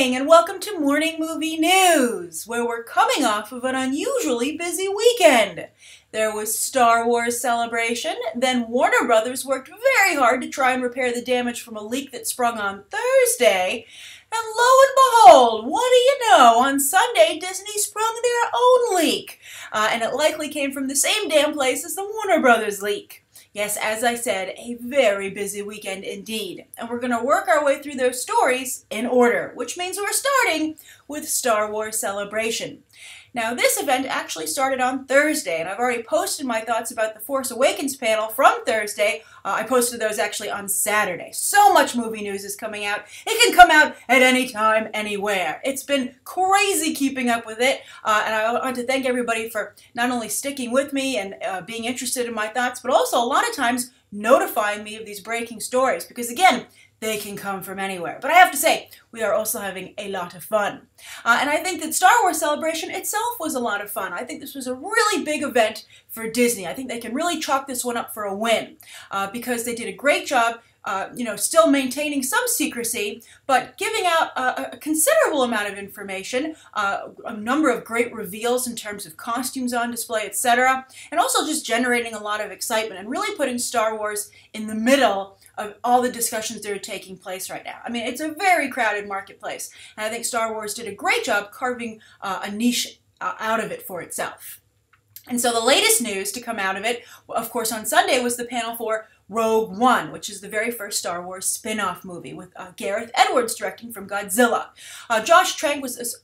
morning and welcome to Morning Movie News, where we're coming off of an unusually busy weekend. There was Star Wars Celebration, then Warner Brothers worked very hard to try and repair the damage from a leak that sprung on Thursday, and lo and behold, what do you know, on Sunday Disney sprung their own leak, and it likely came from the same damn place as the Warner Brothers leak. Yes, as I said, a very busy weekend indeed. And we're going to work our way through those stories in order, which means we're starting with Star Wars Celebration. Now, this event actually started on Thursday, and I've already posted my thoughts about the Force Awakens panel from Thursday. I posted those actually on Saturday. So much movie news is coming out. It can come out at any time, anywhere. It's been crazy keeping up with it, and I want to thank everybody for not only sticking with me and being interested in my thoughts, but also a lot of times notifying me of these breaking stories, because again, they can come from anywhere. But I have to say, we are also having a lot of fun. And I think that Star Wars Celebration itself was a lot of fun. I think this was a really big event for Disney. I think they can really chalk this one up for a win because they did a great job still maintaining some secrecy, but giving out a considerable amount of information, a number of great reveals in terms of costumes on display, etc., and also just generating a lot of excitement and really putting Star Wars in the middle of all the discussions that are taking place right now. I mean, it's a very crowded marketplace, and I think Star Wars did a great job carving a niche out of it for itself. And so the latest news to come out of it, of course, on Sunday was the panel for Rogue One, which is the very first Star Wars spin-off movie with Gareth Edwards directing from Godzilla. Josh Trank was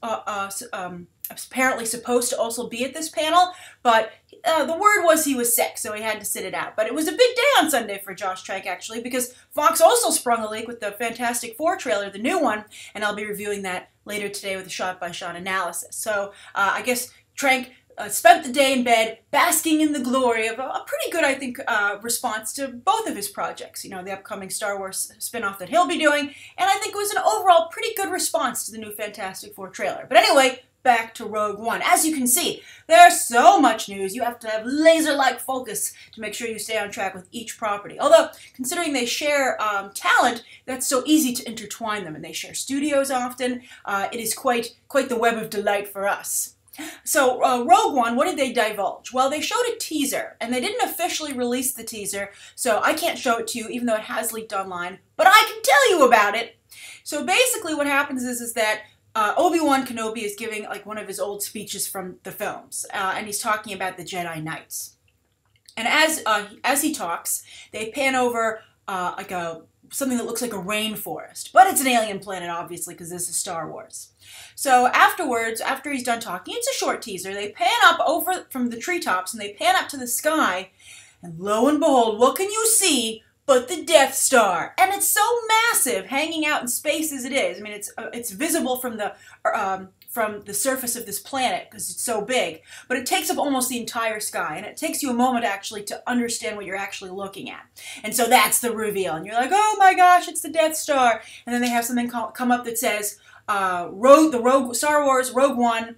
apparently supposed to also be at this panel, but the word was he was sick, so he had to sit it out. But it was a big day on Sunday for Josh Trank, actually, because Fox also sprung a leak with the Fantastic Four trailer, the new one, and I'll be reviewing that later today with a shot-by-shot analysis. So I guess Trank spent the day in bed, basking in the glory of a pretty good, I think, response to both of his projects. You know, the upcoming Star Wars spin-off that he'll be doing, and I think it was an overall pretty good response to the new Fantastic Four trailer. But anyway, back to Rogue One. As you can see, there's so much news, you have to have laser-like focus to make sure you stay on track with each property. Although, considering they share talent, that's so easy to intertwine them, and they share studios often. It is quite the web of delight for us. So, Rogue One, what did they divulge? Well, they showed a teaser, and they didn't officially release the teaser, so I can't show it to you, even though it has leaked online, but I can tell you about it. So basically what happens is that Obi-Wan Kenobi is giving like one of his old speeches from the films, and he's talking about the Jedi Knights. And as he talks, they pan over something that looks like a rainforest, but it's an alien planet, obviously, because this is Star Wars. So afterwards, after he's done talking, it's a short teaser, they pan up over from the treetops, and they pan up to the sky, and lo and behold, what can you see but the Death Star? And it's so massive, hanging out in space as it is. I mean, it's visible from the surface of this planet because it's so big, but it takes up almost the entire sky, and it takes you a moment actually to understand what you're actually looking at. And so that's the reveal, and you're like, oh my gosh, it's the Death Star. And then they have something come up that says Star Wars Rogue One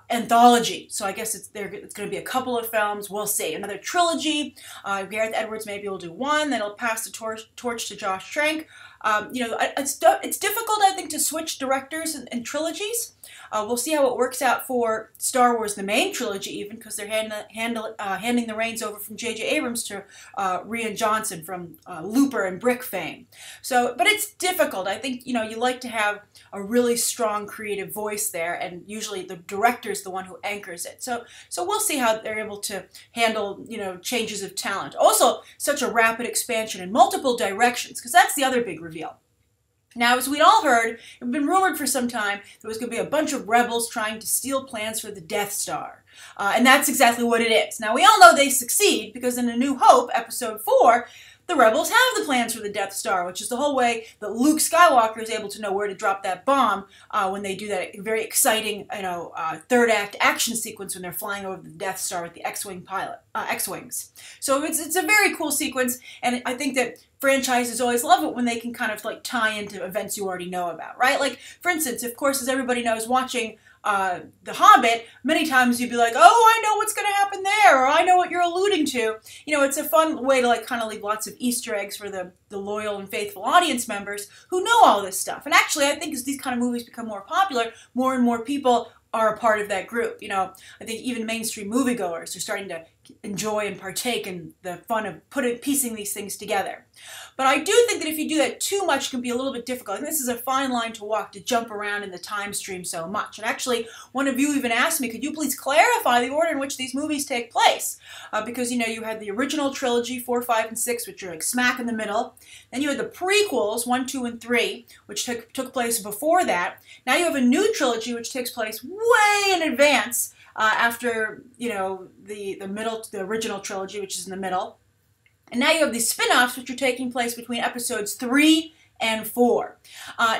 anthology. So I guess it's going to be a couple of films. We'll see. Another trilogy. Gareth Edwards maybe will do one. Then he'll pass the torch to Josh Trank. It's difficult, I think, to switch directors and trilogies. We'll see how it works out for Star Wars, the main trilogy, even, because they're handing the reins over from J.J. Abrams to Rian Johnson from Looper and Brick fame. So, but it's difficult. I think, you like to have a really strong creative voice there, and usually the director's the one who anchors it. So we'll see how they're able to handle, changes of talent. Also, such a rapid expansion in multiple directions, because that's the other big reveal. Now, as we'd all heard, it had been rumored for some time there was going to be a bunch of rebels trying to steal plans for the Death Star. And that's exactly what it is. Now, we all know they succeed because in A New Hope, Episode 4, the rebels have the plans for the Death Star, which is the whole way that Luke Skywalker is able to know where to drop that bomb when they do that very exciting, third act action sequence when they're flying over the Death Star with the X-Wings. So it's a very cool sequence, and I think that franchises always love it when they can kind of like tie into events you already know about, right? Like, for instance, of course, as everybody knows, watching The Hobbit, many times you'd be like, oh, I know what's going to happen there, or I know what you're alluding to. You know, it's a fun way to like kind of leave lots of Easter eggs for the loyal and faithful audience members who know all this stuff. And actually, I think as these kind of movies become more popular, more and more people are a part of that group. You know, I think even mainstream moviegoers are starting to enjoy and partake in the fun of piecing these things together. But I do think that if you do that too much, it can be a little bit difficult. I think this is a fine line to walk, to jump around in the time stream so much. And actually, one of you even asked me, could you please clarify the order in which these movies take place? Because, you know, you had the original trilogy, 4, 5, and 6, which are like smack in the middle. Then you had the prequels, 1, 2, and 3, which took place before that. Now you have a new trilogy, which takes place way in advance, after, you know, the original trilogy, which is in the middle. And now you have these spin-offs, which are taking place between episodes 3 and 4.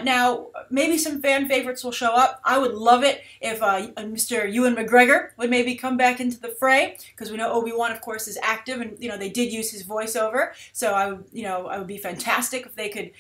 Now, maybe some fan favorites will show up. I would love it if Mr. Ewan McGregor would maybe come back into the fray, because we know Obi-Wan, of course, is active, and you know they did use his voiceover. So I would be fantastic if they could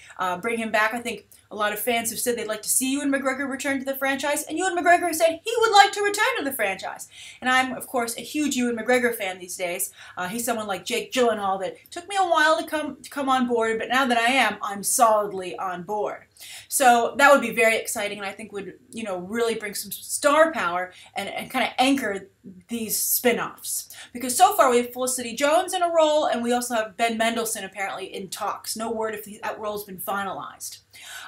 bring him back. I think a lot of fans have said they'd like to see Ewan McGregor return to the franchise, and Ewan McGregor has said he would like to return to the franchise. And I'm, of course, a huge Ewan McGregor fan these days. He's someone like Jake Gyllenhaal that took me a while to come on board, but now that I am, I'm solidly on board. So that would be very exciting, and I think would, you know, really bring some star power and kind of anchor these spin-offs. Because so far we have Felicity Jones in a role, and we also have Ben Mendelsohn apparently in talks. No word if that role's been finalized.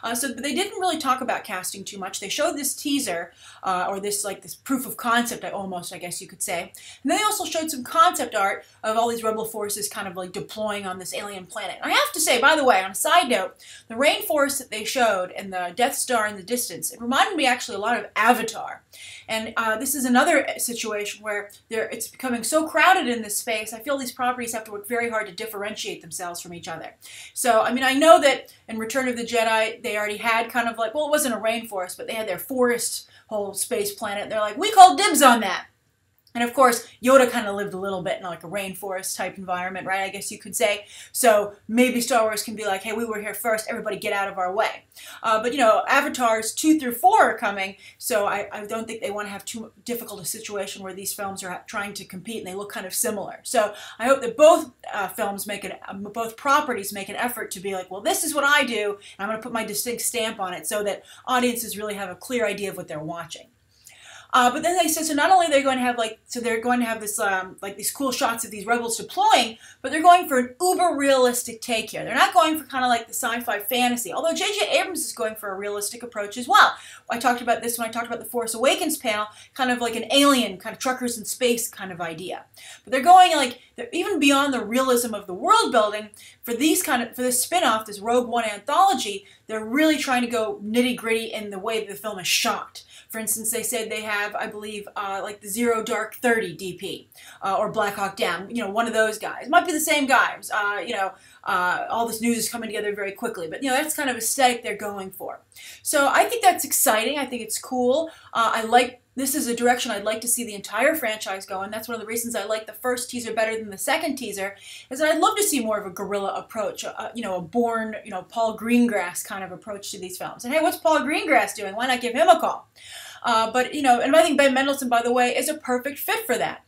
But they didn't really talk about casting too much. They showed this teaser, or this proof of concept, I guess you could say. And then they also showed some concept art of all these rebel forces kind of like deploying on this alien planet. And I have to say, by the way, on a side note, the rainforest that they showed and the Death Star in the distance, it reminded me actually a lot of Avatar. And this is another situation where it's becoming so crowded in this space, I feel these properties have to work very hard to differentiate themselves from each other. So, I mean, I know that in Return of the Jedi, they already had kind of like, well, it wasn't a rainforest, but they had their forest whole space planet. They're like, we call dibs on that. And of course, Yoda kind of lived a little bit in like a rainforest type environment, right? I guess you could say. So maybe Star Wars can be like, hey, we were here first, everybody get out of our way. But you know, Avatars 2 through 4 are coming, so I don't think they want to have too difficult a situation where these films are trying to compete and they look kind of similar. So I hope that both both properties make an effort to be like, well, this is what I do, and I'm going to put my distinct stamp on it so that audiences really have a clear idea of what they're watching. But then they said, so not only are they going to have they're going to have this like these cool shots of these rebels deploying, but they're going for an uber realistic take here. They're not going for kind of like the sci-fi fantasy, although J.J. Abrams is going for a realistic approach as well. I talked about this when I talked about the Force Awakens panel, kind of like an alien, kind of truckers in space kind of idea. But they're going they're even beyond the realism of the world building for this spin-off, this Rogue One anthology. They're really trying to go nitty-gritty in the way that the film is shot. For instance, they said they have, I believe, like the Zero Dark 30 DP, or Black Hawk Down, you know, one of those guys. It might be the same guys, all this news is coming together very quickly, but, you know, that's kind of aesthetic they're going for. So I think that's exciting. I think it's cool. This is a direction I'd like to see the entire franchise go, and that's one of the reasons I like the first teaser better than the second teaser, is that I'd love to see more of a guerrilla approach, a born, Paul Greengrass kind of approach to these films. And hey, what's Paul Greengrass doing? Why not give him a call? And I think Ben Mendelsohn, by the way, is a perfect fit for that.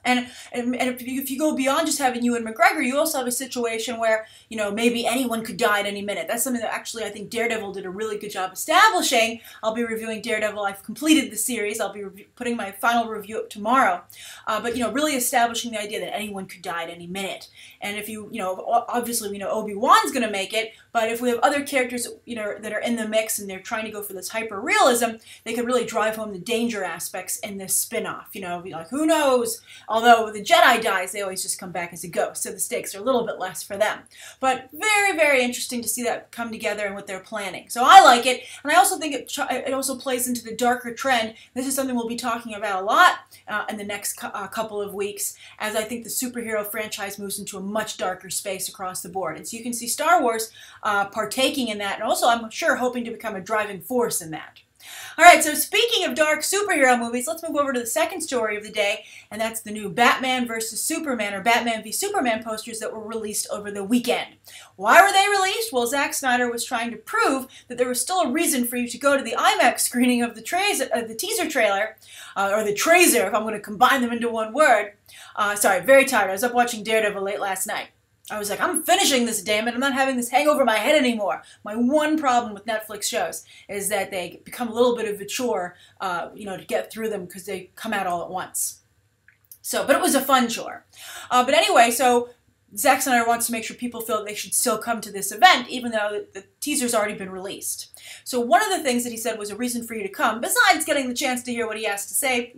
And if you go beyond just having Ewan McGregor, you also have a situation where, maybe anyone could die at any minute. That's something that actually I think Daredevil did a really good job establishing. I'll be reviewing Daredevil. I've completed the series. I'll be putting my final review up tomorrow. But really establishing the idea that anyone could die at any minute. And if obviously we know Obi-Wan's going to make it, but if we have other characters, that are in the mix and they're trying to go for this hyper-realism, they could really drive home the danger aspects in this spin-off. Be like, who knows? Although the Jedi dies, they always just come back as a ghost, so the stakes are a little bit less for them. But very, very interesting to see that come together and what they're planning. So I like it, and I also think it also plays into the darker trend. This is something we'll be talking about a lot in the next couple of weeks, as I think the superhero franchise moves into a much darker space across the board. And so you can see Star Wars partaking in that, and also I'm sure hoping to become a driving force in that. All right, so speaking of dark superhero movies, let's move over to the second story of the day, and that's the new Batman vs. Superman, or Batman v Superman posters that were released over the weekend. Why were they released? Well, Zack Snyder was trying to prove that there was still a reason for you to go to the IMAX screening of the teaser trailer, or the trazer, if I'm going to combine them into one word. Sorry, very tired. I was up watching Daredevil late last night. I was like, I'm finishing this, damn it. I'm not having this hang over my head anymore. My one problem with Netflix shows is that they become a little bit of a chore, to get through them because they come out all at once. But it was a fun chore. But anyway, so Zack Snyder wants to make sure people feel that they should still come to this event, even though the teaser's already been released. So one of the things that he said was a reason for you to come, besides getting the chance to hear what he has to say,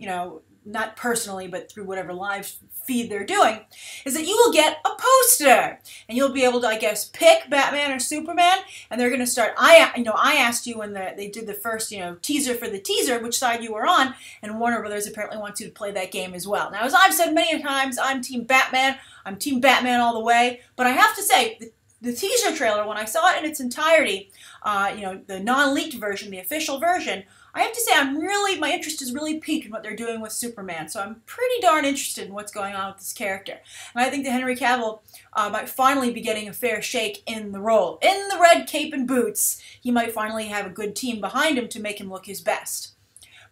not personally, but through whatever live feed they're doing, is that you will get a poster. And you'll be able to, I guess, pick Batman or Superman, and they're going to start, I asked you when they did the first, teaser for the teaser, which side you were on, and Warner Brothers apparently wants you to play that game as well. Now, as I've said many times, I'm Team Batman. I'm Team Batman all the way, but I have to say, the teaser trailer, when I saw it in its entirety, the non-leaked version, the official version, I have to say my interest is really piqued in what they're doing with Superman, so I'm pretty darn interested in what's going on with this character. And I think that Henry Cavill might finally be getting a fair shake in the role. In the red cape and boots, he might finally have a good team behind him to make him look his best.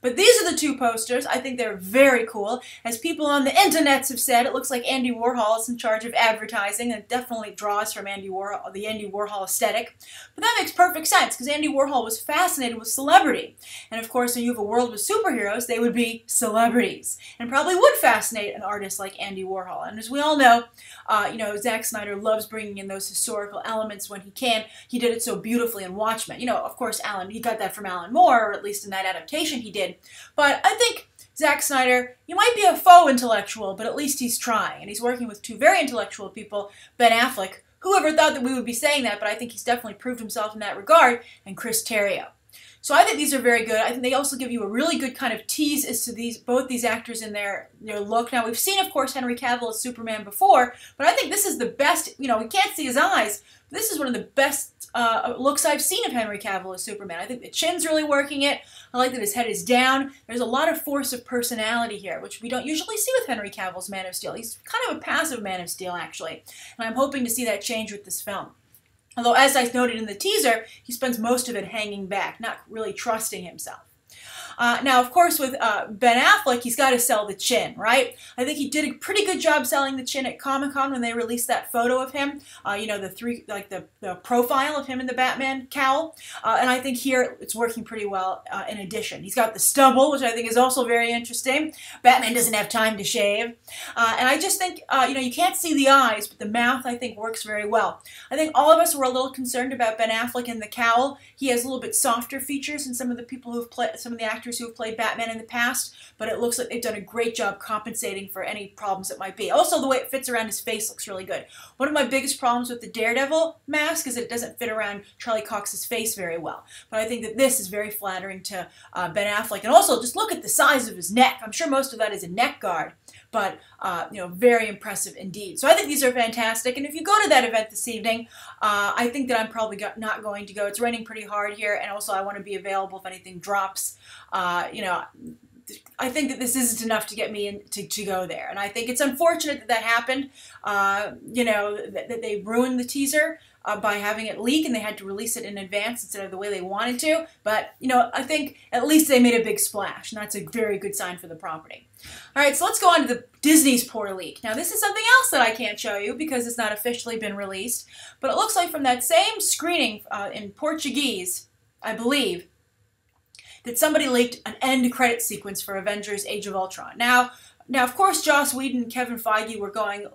But these are the two posters. I think they're very cool. As people on the internets have said, it looks like Andy Warhol is in charge of advertising, and it definitely draws from the Andy Warhol aesthetic. But that makes perfect sense, because Andy Warhol was fascinated with celebrity. And of course, when you have a world with superheroes, they would be celebrities. And probably would fascinate an artist like Andy Warhol. And as we all know, Zack Snyder loves bringing in those historical elements when he can. He did it so beautifully in Watchmen. Of course, he got that from Alan Moore, or at least in that adaptation he did. But I think Zack Snyder, you might be a faux intellectual, but at least he's trying. And he's working with two very intellectual people, Ben Affleck, whoever thought that we would be saying that, but I think he's definitely proved himself in that regard, and Chris Terrio. So I think these are very good. I think they also give you a really good kind of tease as to both these actors in their look. Now, we've seen, of course, Henry Cavill as Superman before, but I think this is the best, we can't see his eyes, but this is one of the best looks I've seen of Henry Cavill as Superman. I think the chin's really working it. I like that his head is down. There's a lot of force of personality here, which we don't usually see with Henry Cavill's Man of Steel. He's kind of a passive Man of Steel, actually. And I'm hoping to see that change with this film. Although, as I noted in the teaser, he spends most of it hanging back, not really trusting himself. Now, of course, with Ben Affleck, he's got to sell the chin, right? I think he did a pretty good job selling the chin at Comic-Con when they released that photo of him. The profile of him in the Batman cowl. And I think here it's working pretty well in addition. He's got the stubble, which I think is also very interesting. Batman doesn't have time to shave. And I just think, you can't see the eyes, but the mouth, I think, works very well. I think all of us were a little concerned about Ben Affleck in the cowl. He has a little bit softer features than some of the people who've played, some of the actors who have played Batman in the past, but it looks like they've done a great job compensating for any problems that might be. Also, the way it fits around his face looks really good. One of my biggest problems with the Daredevil mask is that it doesn't fit around Charlie Cox's face very well. But I think that this is very flattering to Ben Affleck. And also, just look at the size of his neck. I'm sure most of that is a neck guard, but very impressive indeed. So I think these are fantastic. And if you go to that event this evening, I think that I'm probably not going to go. It's raining pretty hard here, and also I want to be available if anything drops. I think that this isn't enough to get me to go there. And I think it's unfortunate that happened, that they ruined the teaser by having it leak and they had to release it in advance instead of the way they wanted to. But, I think at least they made a big splash, and that's a very good sign for the property. All right, so let's go on to the Disney's poor leak. Now, this is something else that I can't show you because it's not officially been released, but it looks like from that same screening in Portuguese, I believe, that somebody leaked an end credit sequence for Avengers Age of Ultron. Now, of course, Joss Whedon and Kevin Feige were going,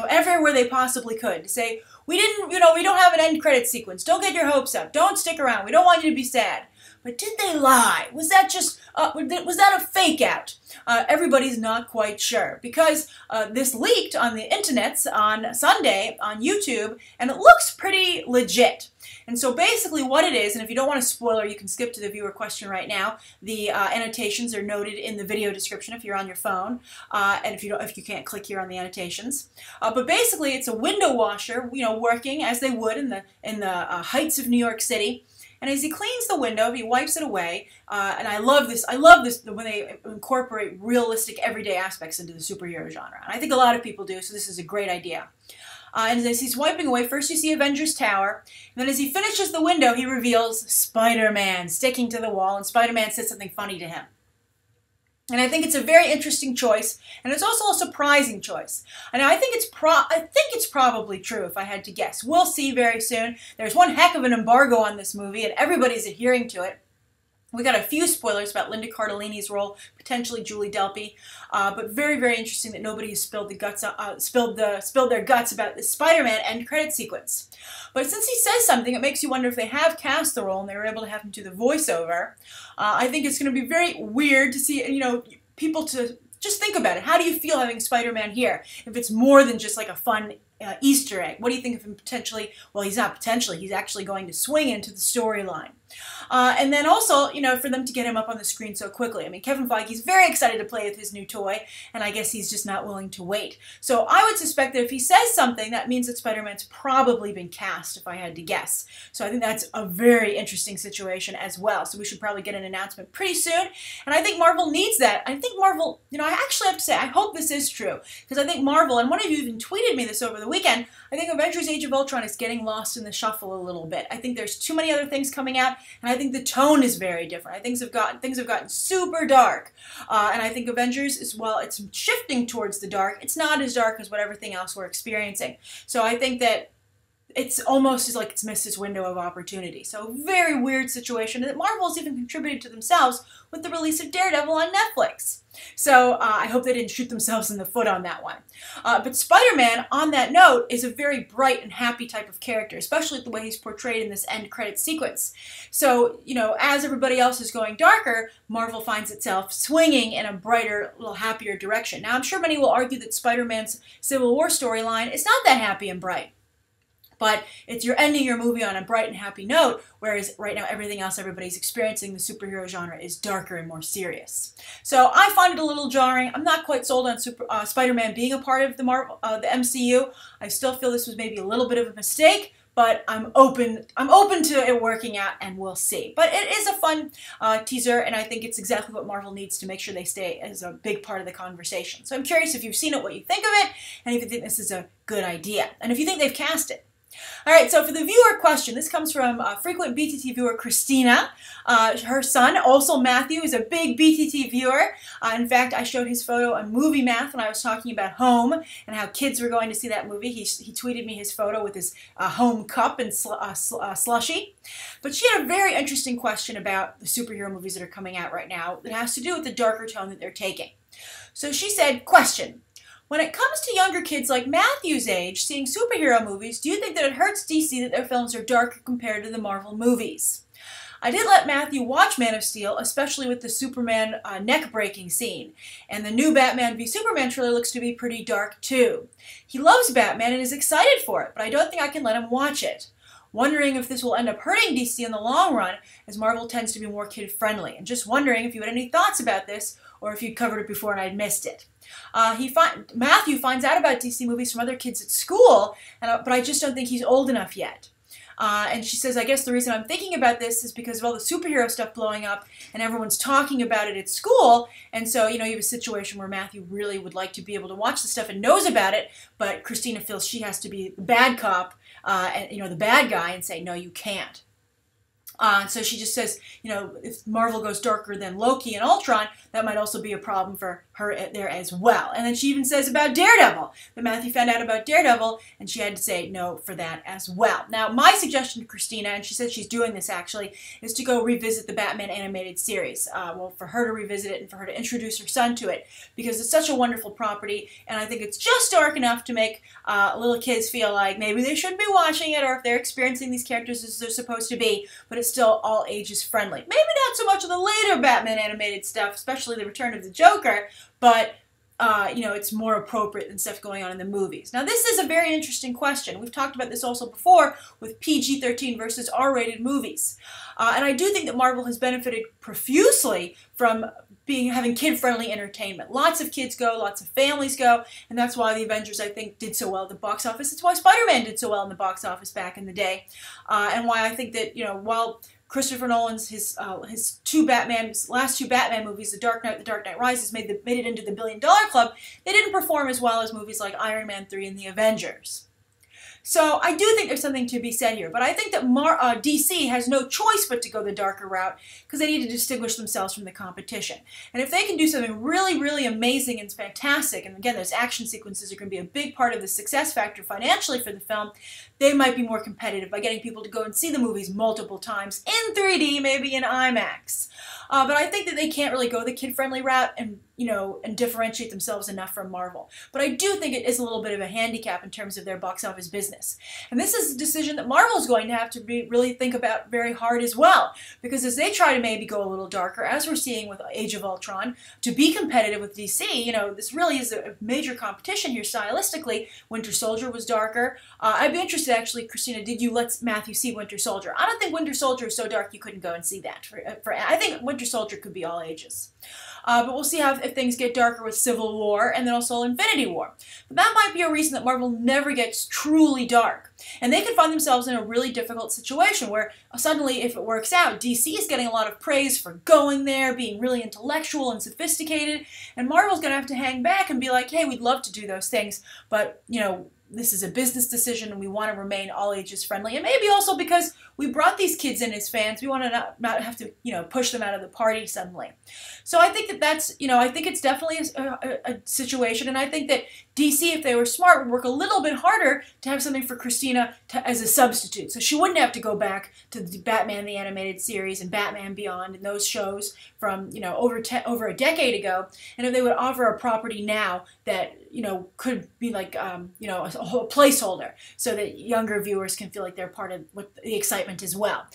everywhere they possibly could to say, we don't have an end credit sequence. Don't get your hopes up. Don't stick around. We don't want you to be sad. But did they lie? Was that just, was that a fake out? Everybody's not quite sure because this leaked on the internets on Sunday on YouTube, and it looks pretty legit. And so basically what it is, and if you don't want a spoiler, you can skip to the viewer question right now. The annotations are noted in the video description if you're on your phone, and if you can't click here on the annotations. But basically, it's a window washer, working as they would in the heights of New York City. And as he cleans the window, he wipes it away. And I love this when they incorporate realistic everyday aspects into the superhero genre. And I think a lot of people do, so this is a great idea. And as he's wiping away, first you see Avengers Tower, and then as he finishes the window, he reveals Spider-Man sticking to the wall, and Spider-Man says something funny to him. And I think it's a very interesting choice, and it's also a surprising choice. And I think it's probably true if I had to guess. We'll see very soon. There's one heck of an embargo on this movie, and everybody's adhering to it. We got a few spoilers about Linda Cardellini's role, potentially Julie Delpy, but very, very interesting that nobody has spilled their guts about this Spider-Man end credit sequence. But since he says something, it makes you wonder if they have cast the role and they were able to have him do the voiceover. I think it's going to be very weird to see, people to just think about it. How do you feel having Spider-Man here? If it's more than just like a fun Easter egg, what do you think of him potentially? Well, he's not potentially. He's actually going to swing into the storyline. And then also, for them to get him up on the screen so quickly. I mean, Kevin Feige's very excited to play with his new toy, and I guess he's just not willing to wait. So I would suspect that if he says something, that means that Spider-Man's probably been cast, if I had to guess. So I think that's a very interesting situation as well. So we should probably get an announcement pretty soon. And I think Marvel needs that. I think Marvel, I actually have to say, I hope this is true. Because I think Marvel, and one of you even tweeted me this over the weekend, I think Avengers Age of Ultron is getting lost in the shuffle a little bit. I think there's too many other things coming out, and I think the tone is very different. I think things have gotten super dark, and I think Avengers is, while it's shifting towards the dark, it's not as dark as what everything else we're experiencing. So I think that it's almost as like it's missed its window of opportunity. So very weird situation that Marvel's even contributed to themselves with the release of Daredevil on Netflix. So I hope they didn't shoot themselves in the foot on that one. But Spider-Man, on that note, is a very bright and happy type of character, especially the way he's portrayed in this end credit sequence. So, as everybody else is going darker, Marvel finds itself swinging in a brighter, little happier direction. Now, I'm sure many will argue that Spider-Man's Civil War storyline is not that happy and bright. But you're ending your movie on a bright and happy note, whereas right now everything else everybody's experiencing, the superhero genre, is darker and more serious. So I find it a little jarring. I'm not quite sold on Spider-Man being a part of the MCU. I still feel this was maybe a little bit of a mistake, but I'm open to it working out, and we'll see. But it is a fun teaser, and I think it's exactly what Marvel needs to make sure they stay as a big part of the conversation. So I'm curious if you've seen it, what you think of it, and if you think this is a good idea, and if you think they've cast it. All right, so for the viewer question, this comes from frequent BTT viewer Christina. Her son, also Matthew, is a big BTT viewer. In fact, I showed his photo on Movie Math when I was talking about Home and how kids were going to see that movie. He tweeted me his photo with his Home cup and slushie. But she had a very interesting question about the superhero movies that are coming out right now that has to do with the darker tone that they're taking. So she said, question. When it comes to younger kids like Matthew's age seeing superhero movies, do you think that it hurts DC that their films are darker compared to the Marvel movies? I did let Matthew watch Man of Steel, especially with the Superman neck-breaking scene. And the new Batman v Superman trailer looks to be pretty dark too. He loves Batman and is excited for it, but I don't think I can let him watch it. Wondering if this will end up hurting DC in the long run, as Marvel tends to be more kid-friendly. And just wondering if you had any thoughts about this, or if you'd covered it before and I'd missed it. Matthew finds out about DC movies from other kids at school, but I just don't think he's old enough yet. And she says, I guess the reason I'm thinking about this is because of all the superhero stuff blowing up and everyone's talking about it at school. And so, you have a situation where Matthew really would like to be able to watch the stuff and knows about it, but Christina feels she has to be the bad cop, and the bad guy, and say, no, you can't. So she just says, if Marvel goes darker than Loki and Ultron, that might also be a problem for her there as well. And then she even says about Daredevil, that Matthew found out about Daredevil, and she had to say no for that as well. Now, my suggestion to Christina, and she said she's doing this actually, is to go revisit the Batman animated series. Well, for her to revisit it and for her to introduce her son to it, because it's such a wonderful property, and I think it's just dark enough to make little kids feel like maybe they shouldn't be watching it, or if they're experiencing these characters as they're supposed to be, but it's still all ages friendly. Maybe not so much of the later Batman animated stuff, especially the Return of the Joker, but it's more appropriate than stuff going on in the movies. Now, this is a very interesting question. We've talked about this also before with PG-13 versus R-rated movies. And I do think that Marvel has benefited profusely from having kid-friendly entertainment. Lots of kids go, lots of families go, and that's why the Avengers, I think, did so well at the box office. It's why Spider-Man did so well in the box office back in the day, and why I think that, while Christopher Nolan's his last two Batman movies, The Dark Knight, The Dark Knight Rises, made it into the $1 billion club. They didn't perform as well as movies like Iron Man 3 and The Avengers. So I do think there's something to be said here, but I think that DC has no choice but to go the darker route because they need to distinguish themselves from the competition. And if they can do something really, really amazing and fantastic, and again, those action sequences are going to be a big part of the success factor financially for the film, they might be more competitive by getting people to go and see the movies multiple times in 3D, maybe in IMAX. But I think that they can't really go the kid-friendly route and differentiate themselves enough from Marvel. But I do think it is a little bit of a handicap in terms of their box office business. And this is a decision that Marvel is going to have to really think about very hard as well. Because as they try to maybe go a little darker, as we're seeing with Age of Ultron, to be competitive with DC, this really is a major competition here stylistically. Winter Soldier was darker. I'd be interested, actually, Christina, did you let Matthew see Winter Soldier? I don't think Winter Soldier is so dark you couldn't go and see that. I think Winter Soldier could be all ages. But we'll see if things get darker with Civil War and then also Infinity War. But that might be a reason that Marvel never gets truly dark. And they could find themselves in a really difficult situation where suddenly, if it works out, DC is getting a lot of praise for going there, being really intellectual and sophisticated, and Marvel's going to have to hang back and be like, hey, we'd love to do those things, but, this is a business decision and we want to remain all ages friendly. And maybe also because we brought these kids in as fans, we want to not have to, push them out of the party suddenly. So I think that's, I think it's definitely a situation. And I think that DC, if they were smart, would work a little bit harder to have something for Christina as a substitute. So she wouldn't have to go back to the Batman the Animated Series and Batman Beyond and those shows from, over a decade ago. And if they would offer a property now that, could be like, a placeholder so that younger viewers can feel like they're part of the excitement as well.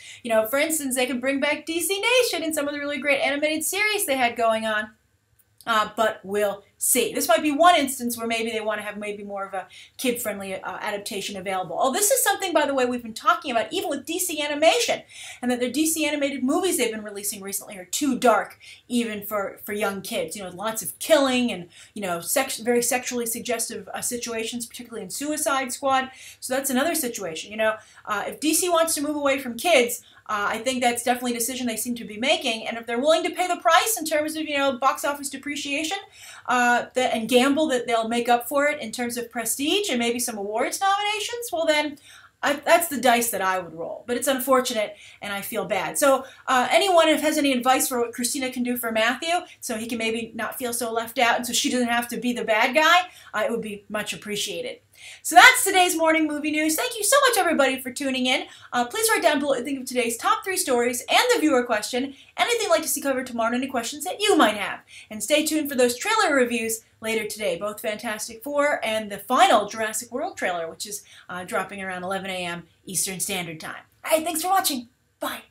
For instance, they can bring back DC Nation and some of the really great animated series they had going on. But we'll see. This might be one instance where maybe they want to have maybe more of a kid-friendly adaptation available. Oh, this is something, by the way, we've been talking about even with DC animation, and that the DC animated movies they've been releasing recently are too dark even for young kids. Lots of killing and, very sexually suggestive situations, particularly in Suicide Squad. So that's another situation. If DC wants to move away from kids, I think that's definitely a decision they seem to be making, and if they're willing to pay the price in terms of, box office depreciation, and gamble that they'll make up for it in terms of prestige and maybe some awards nominations, well then, that's the dice that I would roll. But it's unfortunate, and I feel bad. So anyone who has any advice for what Christina can do for Matthew, so he can maybe not feel so left out, and so she doesn't have to be the bad guy, it would be much appreciated. So that's today's morning movie news. Thank you so much, everybody, for tuning in. Please write down below what you think of today's top 3 stories and the viewer question, anything you'd like to see covered tomorrow, and any questions that you might have. And stay tuned for those trailer reviews later today, both Fantastic Four and the final Jurassic World trailer, which is dropping around 11 a.m. Eastern Standard Time. All right, thanks for watching. Bye.